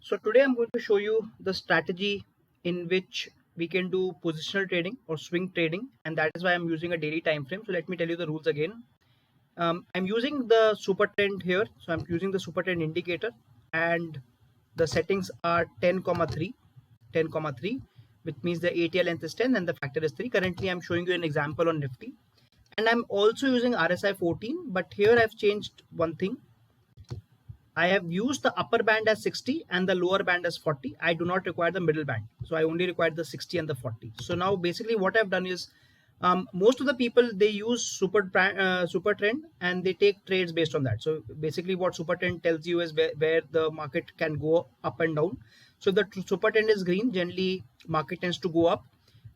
So today I'm going to show you the strategy in which we can do positional trading or swing trading, and that is why I'm using a daily time frame. So let me tell you the rules again. I'm using the super trend here. So I'm using the super trend indicator, and the settings are 10,3, 10,3, which means the ATL length is 10 and the factor is 3. Currently, I'm showing you an example on Nifty, and I'm also using RSI 14, but here I've changed one thing. I have used the upper band as 60 and the lower band as 40. I do not require the middle band. So I only require the 60 and the 40. So now basically what I've done is most of the people, they use super trend and they take trades based on that. So basically what super trend tells you is where the market can go up and down. So the super trend is green, generally market tends to go up.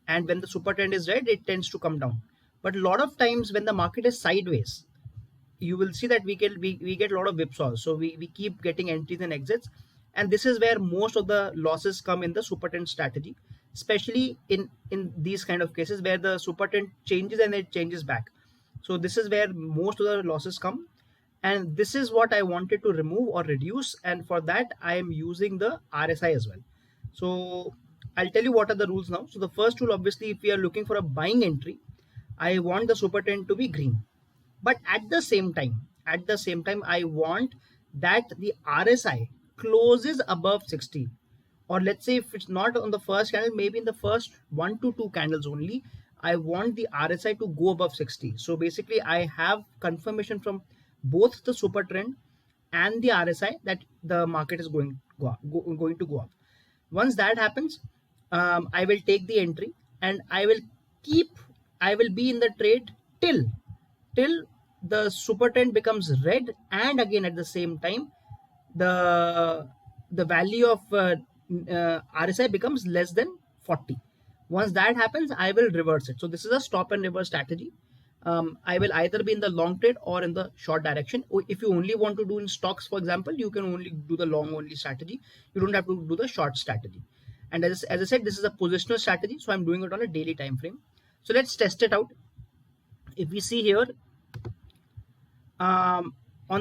And when the super trend is red, it tends to come down. But a lot of times when the market is sideways, you will see that we get a lot of whipsaws. So we keep getting entries and exits, and this is where most of the losses come in the super trend strategy, especially in these kind of cases where the super trend changes and it changes back. So this is where most of the losses come, and this is what I wanted to remove or reduce, and for that I am using the RSI as well. So I'll tell you what are the rules now. So the first rule, obviously, if we are looking for a buying entry, I want the super trend to be green, but at the same time I want that the RSI closes above 60, or let's say if it's not on the first candle, maybe in the first 1 to 2 candles only, I want the RSI to go above 60. So basically I have confirmation from both the super trend and the RSI that the market is going to go up. Once that happens, I will take the entry, and I will be in the trade till the super trend becomes red, and again at the same time the value of RSI becomes less than 40. Once that happens, I will reverse it. So this is a stop and reverse strategy. I will either be in the long trade or in the short direction. If you only want to do in stocks, for example, you can only do the long only strategy. You don't have to do the short strategy. And as I said, this is a positional strategy, so I'm doing it on a daily time frame. So let's test it out. If we see here, on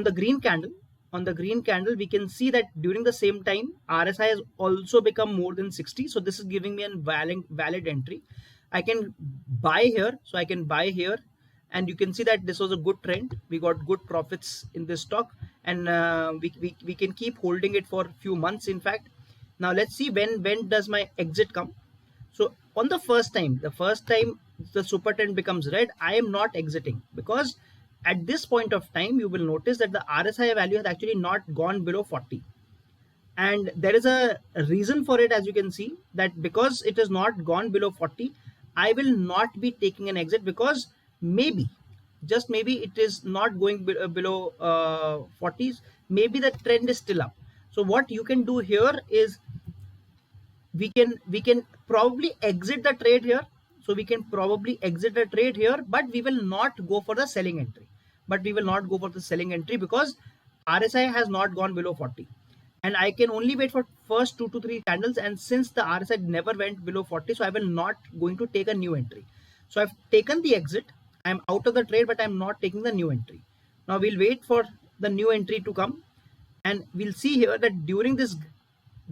the green candle, we can see that during the same time RSI has also become more than 60. So this is giving me a valid entry. I can buy here, so I can buy here, and you can see that this was a good trend. We got good profits in this stock, and we can keep holding it for a few months, in fact. Now let's see when does my exit come. So on the first time the super trend becomes red, I am not exiting, because at this point of time you will notice that the RSI value has actually not gone below 40, and there is a reason for it. As you can see, that because it has not gone below 40, I will not be taking an exit, because maybe, just maybe, it is not going below 40s. Maybe the trend is still up. So what you can do here is we can probably exit the trade here. So we can probably exit the trade here, but we will not go for the selling entry. Because RSI has not gone below 40, and I can only wait for first 2 to 3 candles. And since the RSI never went below 40, so I will not going to take a new entry. So I've taken the exit. I'm out of the trade, but I'm not taking the new entry. Now we'll wait for the new entry to come, and we'll see here that during this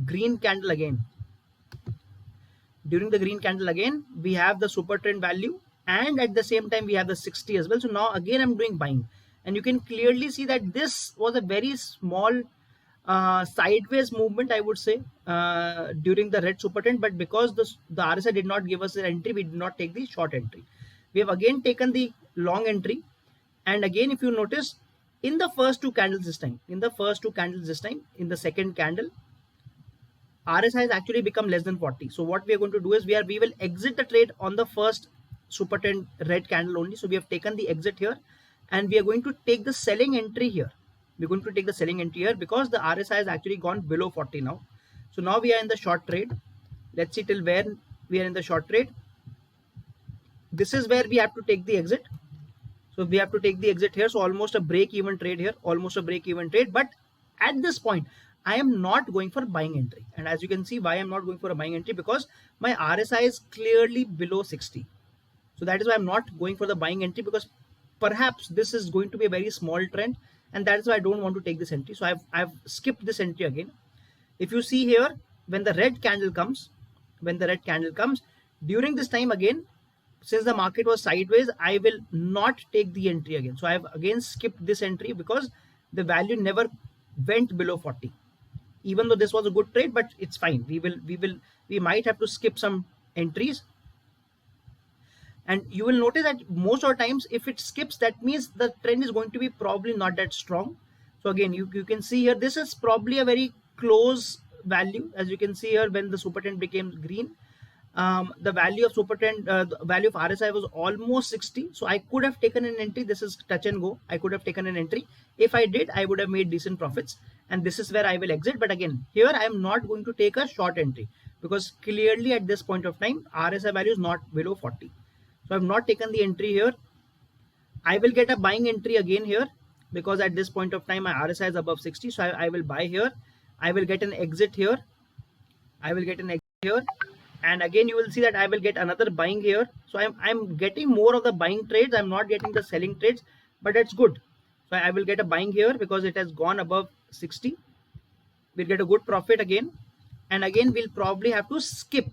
green candle again, we have the super trend value, and at the same time we have the 60 as well. So now again I'm doing buying, and you can clearly see that this was a very small sideways movement, I would say, during the red super trend. But because the RSI did not give us an entry, we did not take the short entry. We have again taken the long entry, and again, if you notice, in the first two candles this time, in the second candle, RSI has actually become less than 40. So what we are going to do is we will exit the trade on the first super trend red candle only. So we have taken the exit here, and we are going to take the selling entry here. Because the RSI has actually gone below 40 now. So now we are in the short trade. Let's see till where we are in the short trade. This is where we have to take the exit. So we have to take the exit here. So almost a break even trade here, But at this point, I am not going for buying entry. And as you can see, why I'm not going for a buying entry, because my RSI is clearly below 60. So that is why I'm not going for the buying entry, because perhaps this is going to be a very small trend, and that is why I don't want to take this entry. So I've skipped this entry again. If you see here, when the red candle comes, during this time again, since the market was sideways, I will not take the entry again. So I have again skipped this entry because the value never went below 40. Even though this was a good trade, but it's fine. We might have to skip some entries. And you will notice that most of the times, if it skips, that means the trend is going to be probably not that strong. So again, you can see here, this is probably a very close value. As you can see here, when the super trend became green, the value of super trend, the value of RSI was almost 60. So I could have taken an entry. This is touch and go. I could have taken an entry. If I did, I would have made decent profits. And this is where I will exit. But again, here I am not going to take a short entry, because clearly at this point of time, RSI value is not below 40. So I have not taken the entry here. I will get a buying entry again here, because at this point of time, my RSI is above 60. So I will buy here. I will get an exit here. And again, you will see that I will get another buying here. So I'm getting more of the buying trades. I'm not getting the selling trades, but that's good. So I will get a buying here because it has gone above 60. We'll get a good profit again. And again, we'll probably have to skip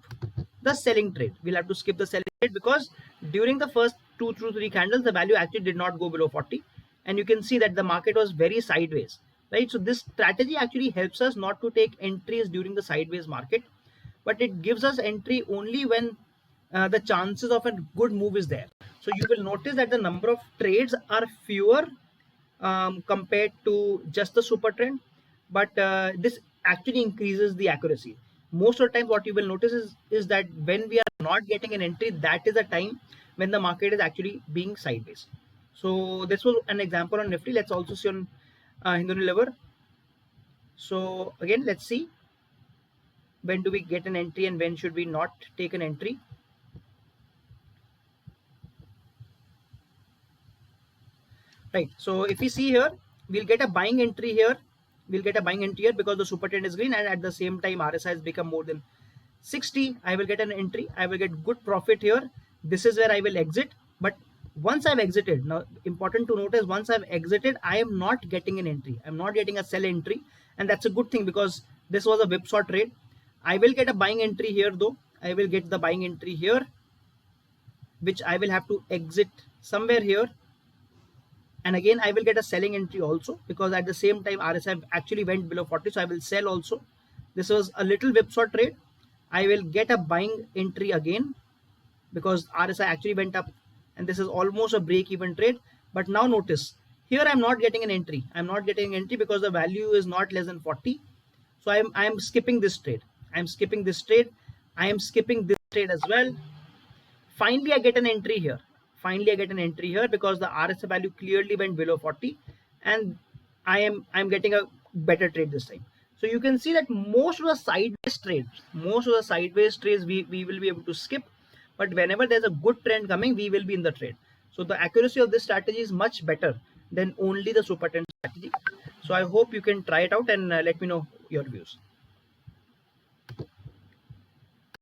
the selling trade. We'll have to skip the selling trade because during the first 2 to 3 candles, the value actually did not go below 40. And you can see that the market was very sideways, right? So this strategy actually helps us not to take entries during the sideways market, but it gives us entry only when the chances of a good move is there. So you will notice that the number of trades are fewer compared to just the super trend, but this actually increases the accuracy. Most of the time what you will notice is that when we are not getting an entry, that is the time when the market is actually being sideways. So this was an example on Nifty. Let's also see on Hindu Unilever. So again, let's see, when do we get an entry and when should we not take an entry. Right, so if we see here, we'll get a buying entry here. Because the super trend is green, and at the same time RSI has become more than 60. I will get an entry. I will get good profit here. This is where I will exit. But once I've exited, now important to notice, once I've exited, I am not getting an entry. I'm not getting a sell entry, and that's a good thing because this was a whipsaw trade. I will get a buying entry here though. I will get the buying entry here, which I will have to exit somewhere here. And again, I will get a selling entry also, because at the same time RSI actually went below 40. So I will sell also. This was a little whipsaw trade. I will get a buying entry again because RSI actually went up, and this is almost a break-even trade. But now notice, here I'm not getting an entry. I'm not getting an entry because the value is not less than 40. So I'm skipping this trade. I am skipping this trade as well. Finally, I get an entry here. Because the RSI value clearly went below 40, and I'm getting a better trade this time. So you can see that most of the sideways trades, we will be able to skip. But whenever there's a good trend coming, we will be in the trade. So the accuracy of this strategy is much better than only the super trend strategy. So I hope you can try it out and let me know your views.